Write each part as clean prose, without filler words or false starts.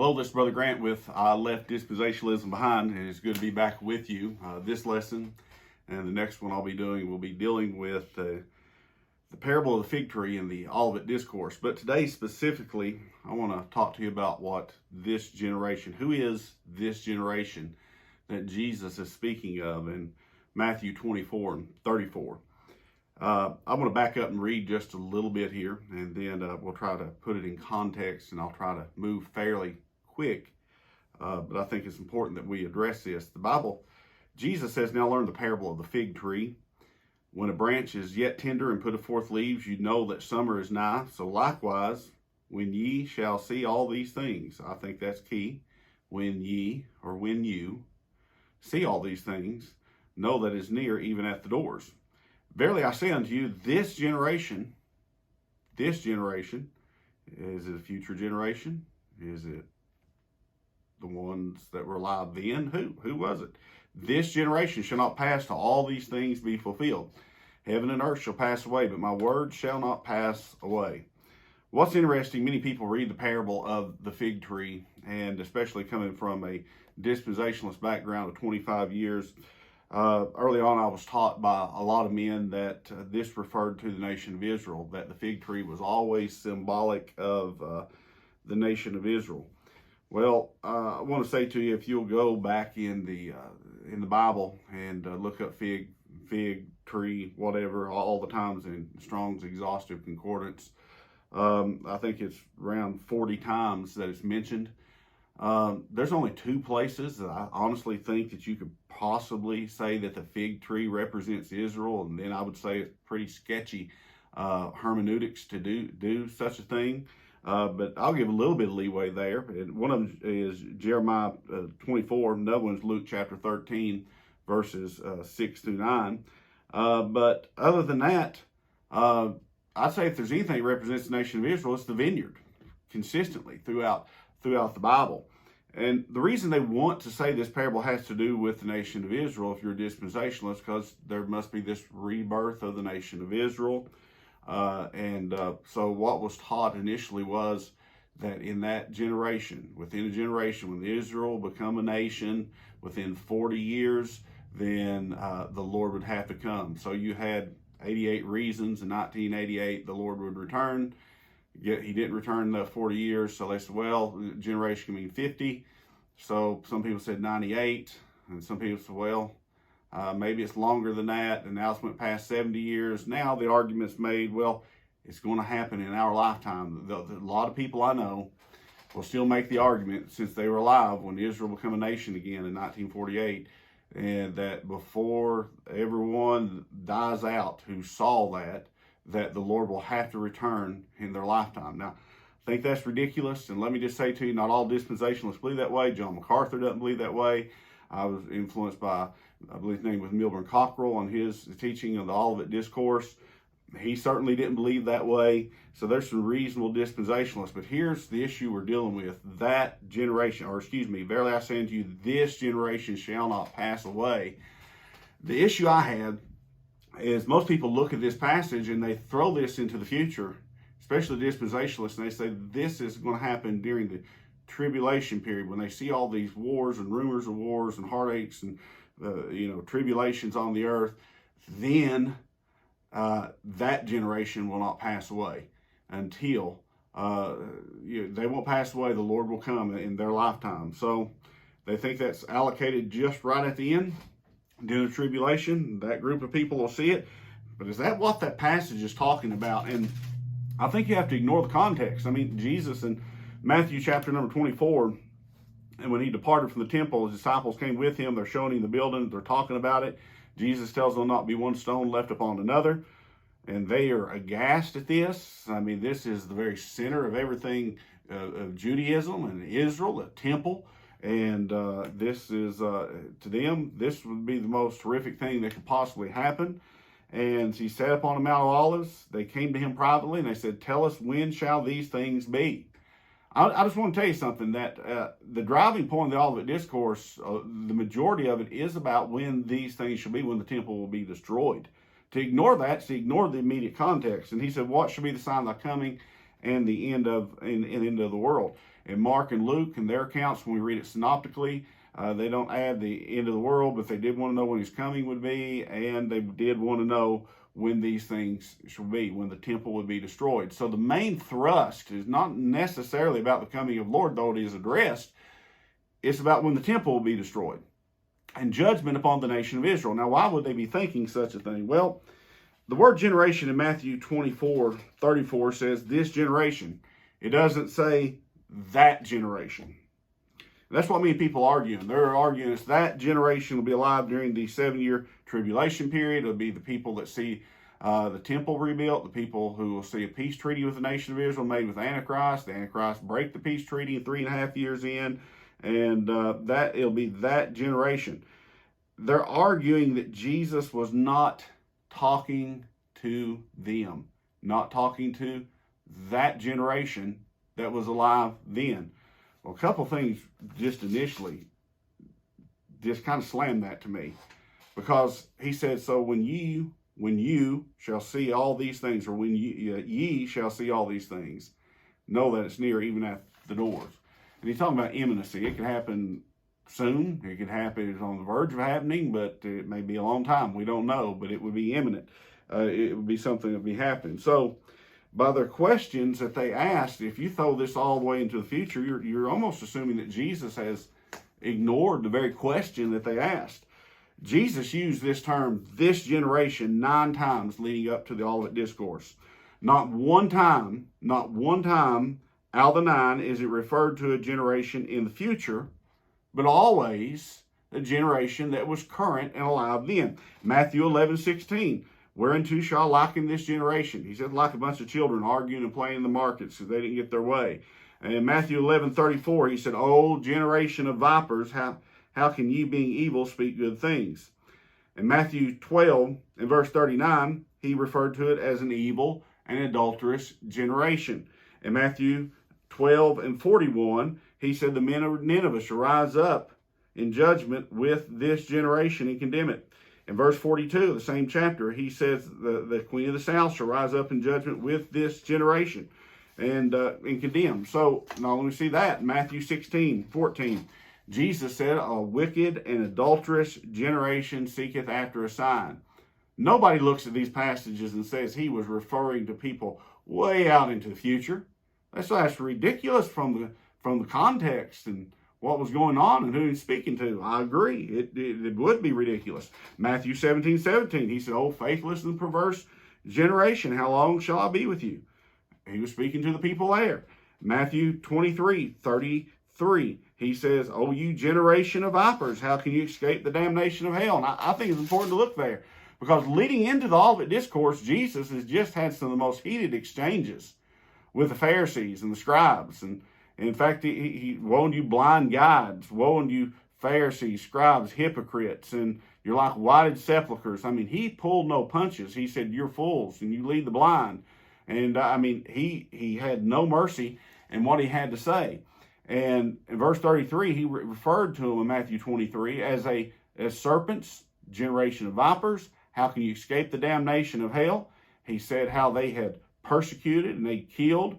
Hello, this is Brother Grant with I Left Dispensationalism Behind, and it's good to be back with you. This lesson and the next one I'll be doing will be dealing with the parable of the fig tree in the Olivet Discourse. But today specifically, I want to talk to you about what this generation, who is this generation that Jesus is speaking of in Matthew 24 and 34. I'm going to back up and read just a little bit here, and then we'll try to put it in context, and I'll try to move fairly quick, but I think it's important that we address this. The Bible, Jesus says, "Now learn the parable of the fig tree. When a branch is yet tender and putteth forth leaves, you know that summer is nigh. So likewise, when ye shall see all these things," I think that's key, when ye, or when you, see all these things, know that it is near, even at the doors. Verily I say unto you, this generation, is it a future generation? Is it the ones that were alive then? Who was it? This generation shall not pass till all these things be fulfilled. Heaven and earth shall pass away, but my word shall not pass away. What's interesting, many people read the parable of the fig tree, and especially coming from a dispensationalist background of 25 years, early on, I was taught by a lot of men that this referred to the nation of Israel, that the fig tree was always symbolic of the nation of Israel. Well, I want to say to you, if you'll go back in the Bible and look up fig tree, whatever, all the times in Strong's Exhaustive Concordance, I think it's around 40 times that it's mentioned. There's only two places that I honestly think that you could possibly say that the fig tree represents Israel, and then I would say it's pretty sketchy hermeneutics to do such a thing. But I'll give a little bit of leeway there. And one of them is Jeremiah 24, another one's Luke chapter 13, verses 6 through 9. But other than that, I'd say if there's anything that represents the nation of Israel, it's the vineyard, consistently throughout the Bible. And the reason they want to say this parable has to do with the nation of Israel, if you're a dispensationalist, because there must be this rebirth of the nation of Israel. So what was taught initially was that in that generation, within a generation, when Israel become a nation, within 40 years, then the Lord would have to come. So you had 88 reasons in 1988 the Lord would return. Yet he didn't return in the 40 years, so they said, well, generation can mean 50. So some people said 98, and some people said, well, maybe it's longer than that, and now it's went past 70 years. Now the argument's made, well, it's going to happen in our lifetime. A lot of people I know will still make the argument, since they were alive when Israel became a nation again in 1948, and that before everyone dies out who saw that the Lord will have to return in their lifetime. Now, I think that's ridiculous, and let me just say to you, not all dispensationalists believe that way. John MacArthur doesn't believe that way. I was influenced by, I believe his name was Milburn Cockrell, on his teaching of the Olivet Discourse. He certainly didn't believe that way, so there's some reasonable dispensationalists. But here's the issue we're dealing with. That generation, verily I say unto you, this generation shall not pass away. The issue I had is most people look at this passage and they throw this into the future, especially dispensationalists, and they say this is going to happen during the tribulation period, when they see all these wars and rumors of wars and heartaches and tribulations on the earth. Then that generation will not pass away until they won't pass away. The Lord will come in their lifetime. So they think that's allocated just right at the end. During the tribulation, that group of people will see it. But is that what that passage is talking about? And I think you have to ignore the context. I mean, Jesus in Matthew chapter number 24, and when he departed from the temple, his disciples came with him. They're showing him the building. They're talking about it. Jesus tells them not be one stone left upon another. And they are aghast at this. I mean, this is the very center of everything of Judaism and Israel, the temple. And this is, to them, this would be the most horrific thing that could possibly happen. And he sat upon the Mount of Olives. They came to him privately, and they said, tell us, when shall these things be? I just want to tell you something, that the driving point of the Olivet Discourse, the majority of it is about when these things shall be, when the temple will be destroyed. To ignore that, to ignore the immediate context. And he said, what shall be the sign of thy coming and the end of the world? in Mark and Luke and their accounts, when we read it synoptically, they don't add the end of the world, but they did want to know when his coming would be, and they did want to know when these things shall be, when the temple would be destroyed. So the main thrust is not necessarily about the coming of the Lord, though it is addressed. It's about when the temple will be destroyed and judgment upon the nation of Israel. Now, why would they be thinking such a thing? Well, the word generation in Matthew 24:34 says this generation. It doesn't say that generation. That's what many people are arguing. They're arguing it's that generation will be alive during the 7-year tribulation period. It'll be the people that see the temple rebuilt, the people who will see a peace treaty with the nation of Israel made with Antichrist. The Antichrist break the peace treaty 3.5 years in, and that it'll be that generation. They're arguing that Jesus was not talking to them, not talking to that generation that was alive then. Well, a couple things just initially just kind of slammed that to me, because he said, so when you shall see all these things, or when ye shall see all these things, know that it's near, even at the doors. And he's talking about imminency. It could happen soon. It could happen, it's on the verge of happening, but it may be a long time. We don't know, but it would be imminent. It would be something that would be happening. So by their questions that they asked, if you throw this all the way into the future, you're almost assuming that Jesus has ignored the very question that they asked. Jesus used this term, this generation, 9 times leading up to the Olivet Discourse. Not one time out of the 9 is it referred to a generation in the future, but always a generation that was current and alive then. Matthew 11:16. Whereunto shall liken this generation? He said, like a bunch of children arguing and playing in the markets because they didn't get their way. And in Matthew 11:34, he said, O generation of vipers, how can ye, being evil, speak good things? In Matthew 12 and verse 39, he referred to it as an evil and adulterous generation. In Matthew 12 and 41, he said, the men of Nineveh shall rise up in judgment with this generation and condemn it. In verse 42 of the same chapter, he says the queen of the south shall rise up in judgment with this generation and condemn. So now let me see that in Matthew 16:14. Jesus said, a wicked and adulterous generation seeketh after a sign. Nobody looks at these passages and says he was referring to people way out into the future. That's ridiculous from the context and what was going on and who he's speaking to. I agree. It would be ridiculous. Matthew 17:17, he said, O faithless and perverse generation, how long shall I be with you? He was speaking to the people there. Matthew 23:33, he says, O you generation of vipers, how can you escape the damnation of hell? And I think it's important to look there, because leading into the Olivet Discourse, Jesus has just had some of the most heated exchanges with the Pharisees and the scribes. And in fact, he woe unto you blind guides, woe unto you Pharisees, scribes, hypocrites, and you're like whited sepulchres. I mean, he pulled no punches. He said, you're fools and you lead the blind. And I mean, he had no mercy in what he had to say. And in verse 33, he referred to them in Matthew 23 as serpents, generation of vipers. How can you escape the damnation of hell? He said how they had persecuted and they killed,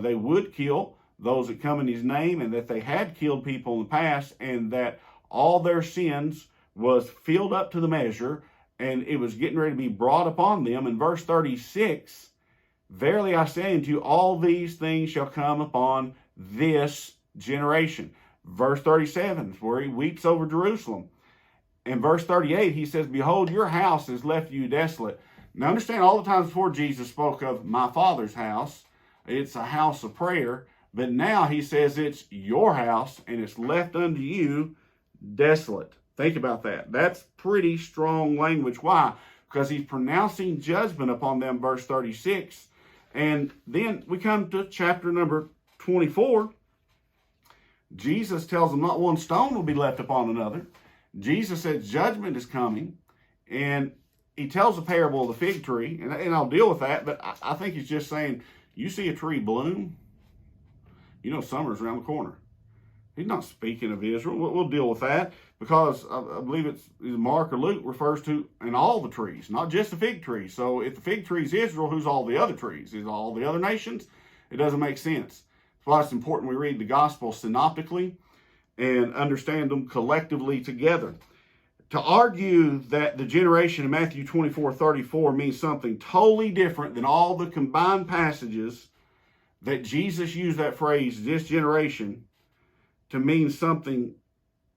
they would kill those that come in his name, and that they had killed people in the past, and that all their sins was filled up to the measure, and it was getting ready to be brought upon them. In verse 36, verily I say unto you, all these things shall come upon this generation. Verse 37 is where he weeps over Jerusalem. In verse 38, he says, behold, your house is left you desolate. Now understand, all the times before Jesus spoke of my Father's house, it's a house of prayer. But now he says it's your house and it's left unto you desolate. Think about that. That's pretty strong language. Why? Because he's pronouncing judgment upon them, verse 36. And then we come to chapter number 24. Jesus tells them not one stone will be left upon another. Jesus says judgment is coming. And he tells the parable of the fig tree. And I'll deal with that. But I think he's just saying, you see a tree bloom, you know summer's around the corner. He's not speaking of Israel. We'll deal with that, because I believe it's Mark or Luke refers to in all the trees, not just the fig tree. So if the fig tree is Israel, who's all the other trees? Is all the other nations? It doesn't make sense. That's why it's important we read the gospel synoptically and understand them collectively together. To argue that the generation in Matthew 24:34 means something totally different than all the combined passages that Jesus used that phrase, this generation, to mean something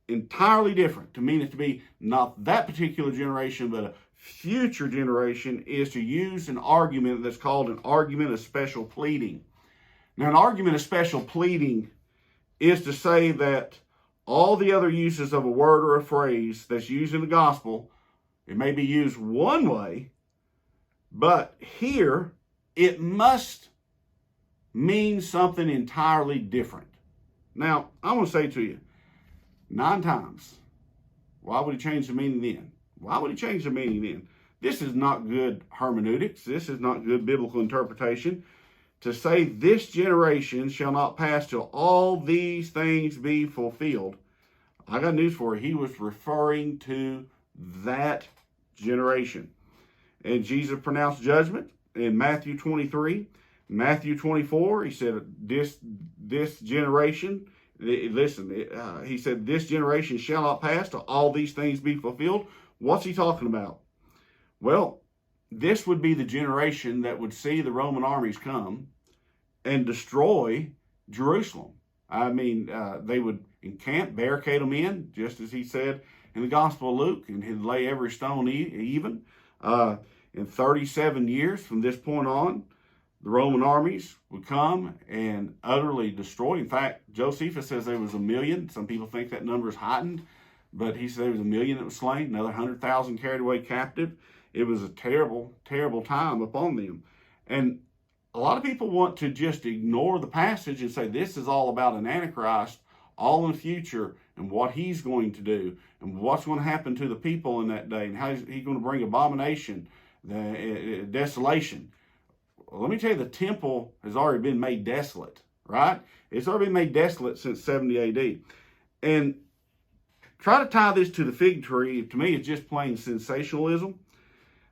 entirely different, to mean it to be not that particular generation, but a future generation, is to use an argument that's called an argument of special pleading. Now, an argument of special pleading is to say that all the other uses of a word or a phrase that's used in the gospel, it may be used one way, but here it must mean something entirely different. Now, I want to say to you, 9 times, why would he change the meaning then? Why would he change the meaning then? This is not good hermeneutics. This is not good biblical interpretation. To say this generation shall not pass till all these things be fulfilled. I got news for you. He was referring to that generation. And Jesus pronounced judgment in Matthew 23. Matthew 24, he said, this generation, listen, he said, this generation shall not pass till all these things be fulfilled. What's he talking about? Well, this would be the generation that would see the Roman armies come and destroy Jerusalem. I mean, they would encamp, barricade them in, just as he said in the Gospel of Luke, and he'd lay every stone even. In 37 years from this point on, the Roman armies would come and utterly destroy. In fact, Josephus says there was 1 million. Some people think that number is heightened, but he said there was 1 million that was slain, another 100,000 carried away captive. It was a terrible, terrible time upon them. And a lot of people want to just ignore the passage and say this is all about an Antichrist, all in the future, and what he's going to do, and what's going to happen to the people in that day, and how he's going to bring abomination, desolation. Well, let me tell you, the temple has already been made desolate, right? It's already been made desolate since 70 AD. And try to tie this to the fig tree, to me, it's just plain sensationalism.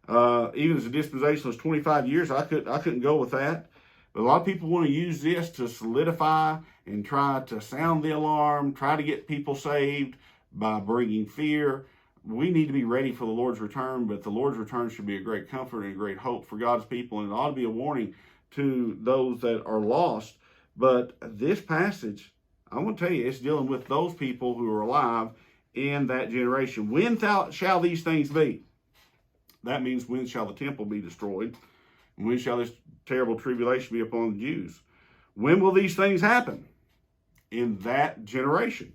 Even as a dispensationalist 25 years, I couldn't go with that. But a lot of people want to use this to solidify and try to sound the alarm, try to get people saved by bringing fear. We need to be ready for the Lord's return, but the Lord's return should be a great comfort and a great hope for God's people, and it ought to be a warning to those that are lost. But this passage, I want to tell you, it's dealing with those people who are alive in that generation. When shall these things be? That means when shall the temple be destroyed? And when shall this terrible tribulation be upon the Jews? When will these things happen? In that generation.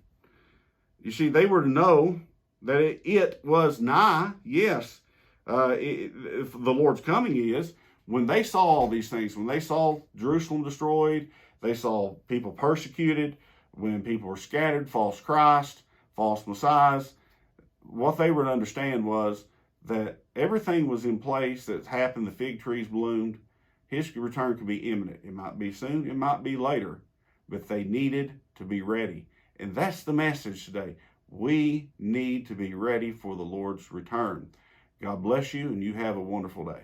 You see, they were to know that it was nigh. Yes, if the Lord's coming is, when they saw all these things, when they saw Jerusalem destroyed, they saw people persecuted, when people were scattered, false Christ, false messiahs, what they were to understand was that everything was in place that's happened. The fig trees bloomed. His return could be imminent. It might be soon, it might be later, but they needed to be ready. And that's the message today. We need to be ready for the Lord's return. God bless you, and you have a wonderful day.